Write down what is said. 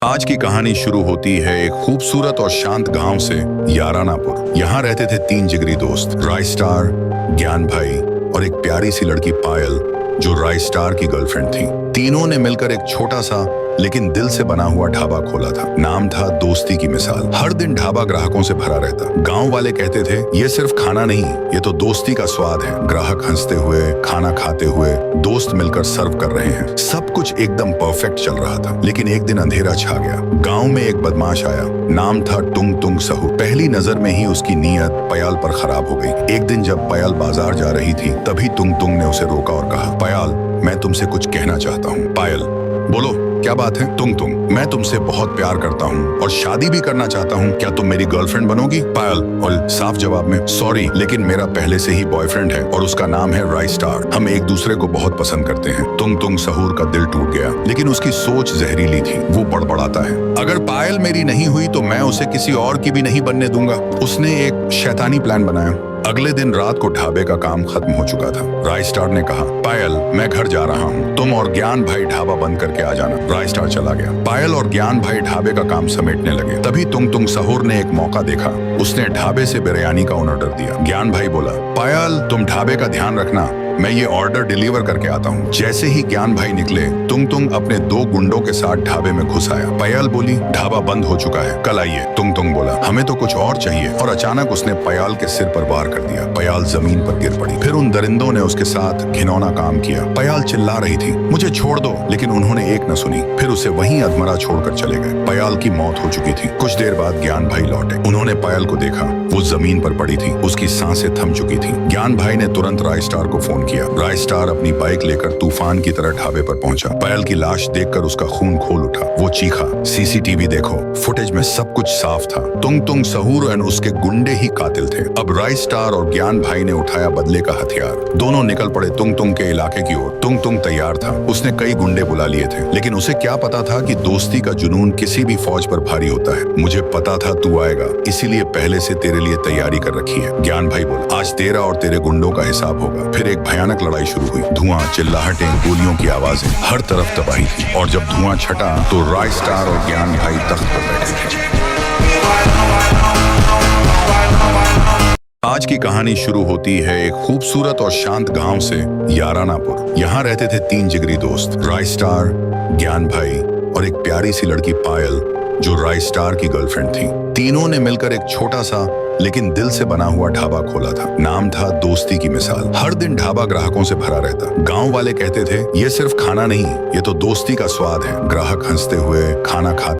आज की कहानी शुरू होती है एक खूबसूरत और शांत गांव से, यारानापुर। यहाँ रहते थे तीन जिगरी दोस्त, राइस्टार, ज्ञान भाई और एक प्यारी सी लड़की पायल, जो राइस्टार की गर्लफ्रेंड थी। तीनों ने मिलकर एक छोटा सा लेकिन दिल से बना हुआ ढाबा खोला था। नाम था दोस्ती की मिसाल। हर दिन ढाबा ग्राहकों से भरा रहता। गांव वाले कहते थे, ये सिर्फ खाना नहीं, ये तो दोस्ती का स्वाद है। ग्राहक हंसते हुए, खाना खाते हुए, दोस्त मिलकर सर्व कर रहे हैं। सब कुछ एकदम परफेक्ट चल रहा था। लेकिन एक दिन अंधेरा छा गया। गांव में एक बदमाश आया। नाम था टुंग टुंग सहू। पहली नजर में ही उसकी नीयत पयाल पर खराब हो गई। एक दिन जब पयाल बाजार जा रही थी, तभी टुंग टुंग ने उसे रोका और कहा, पयाल, मैं तुमसे कुछ कहना चाहता हूँ। पायल, बोलो, क्या बात है? तुम मैं तुमसे बहुत प्यार करता हूँ और शादी भी करना चाहता हूँ। क्या तुम मेरी गर्लफ्रेंड बनोगी? पायल और साफ जवाब में, सॉरी, लेकिन मेरा पहले से ही बॉयफ्रेंड है और उसका नाम है राइस्टार। हम एक दूसरे को बहुत पसंद करते हैं। तुंग सहूर का दिल टूट गया, लेकिन उसकी सोच जहरीली थी। वो बड़बड़ाता है, अगर पायल मेरी नहीं हुई तो मैं उसे किसी और की भी नहीं बनने दूंगा। उसने एक शैतानी प्लान बनाया। अगले दिन रात को ढाबे का काम खत्म हो चुका था। राइस्टार ने कहा, पायल, मैं घर जा रहा हूँ, तुम और ज्ञान भाई ढाबा बंद करके आ जाना। राइस्टार चला गया। पायल और ज्ञान भाई ढाबे का काम समेटने लगे। तभी तुंग सहूर ने एक मौका देखा। उसने ढाबे से बिरयानी का ऑर्डर दिया। ज्ञान भाई बोला, पायल, तुम ढाबे का ध्यान रखना, मैं ये ऑर्डर डिलीवर करके आता हूँ। जैसे ही ज्ञान भाई निकले, तुंग अपने दो गुंडों के साथ ढाबे में घुस आया। पायल बोली, ढाबा बंद हो चुका है, कल आइए। तुंग बोला, हमें तो कुछ और चाहिए। और अचानक उसने पायल के सिर पर वार कर दिया। पायल जमीन पर गिर पड़ी। फिर उन दरिंदों ने उसके साथ घिनौना काम किया। पायल चिल्ला रही थी, मुझे छोड़ दो, लेकिन उन्होंने एक न सुनी। फिर उसे वहीं अधमरा छोड़कर चले गए। पायल की मौत हो चुकी थी। कुछ देर बाद ज्ञान भाई लौटे। उन्होंने पायल को देखा। वो जमीन पर पड़ी थी, उसकी सांसें थम चुकी थी। ज्ञान भाई ने तुरंत राइस्टार को फोन किया। राइस्टार अपनी बाइक लेकर तूफान की तरह ढाबे पर पहुंचा। पायल की लाश देखकर उसका खून खोल उठा। वो चीखा, सीसीटीवी देखो, फुटेज में सब कुछ साफ था। तुंग सहूर और उसके गुंडे ही कातिल थे। अब राइस्टार और ज्ञान भाई ने उठाया बदले का हथियार। दोनों निकल पड़े तुंग के इलाके की ओर। तुंग तैयार था। उसने कई गुंडे बुला लिए थे, लेकिन उसे क्या पता था कि दोस्ती का जुनून किसी भी फौज पर भारी होता है। मुझे पता था तू आएगा, इसीलिए पहले से तेरे लिए तैयारी कर रखी है। ज्ञान भाई बोला, आज तेरा और तेरे गुंडों का हिसाब होगा। फिर एक भयानक लड़ाई शुरू हुई। धुआं, चिल्लाहटें, गोलियों की आवाजें, हर तरफ तबाही थी। और जब धुआं छटा तो राइस्टार और ज्ञान भाई तख्त पर बैठे थे। आज की कहानी शुरू होती है एक खूबसूरत और शांत गांव से, यारानापुर। यहाँ रहते थे तीन जिगरी दोस्त, राइस्टार, ज्ञान भाई और एक प्यारी सी लड़की पायल, जो राइस्टार की गर्लफ्रेंड थी। तीनों ने मिलकर एक छोटा सा लेकिन दिल से बना हुआ ढाबा खोला था। नाम था दोस्ती की मिसाल। हर दिन ढाबा ग्राहकों से भरा रहता। गांव वाले कहते थे, ये सिर्फ खाना नहीं, ये तो दोस्ती का स्वाद है। ग्राहक हंसते हुए, खाना खाते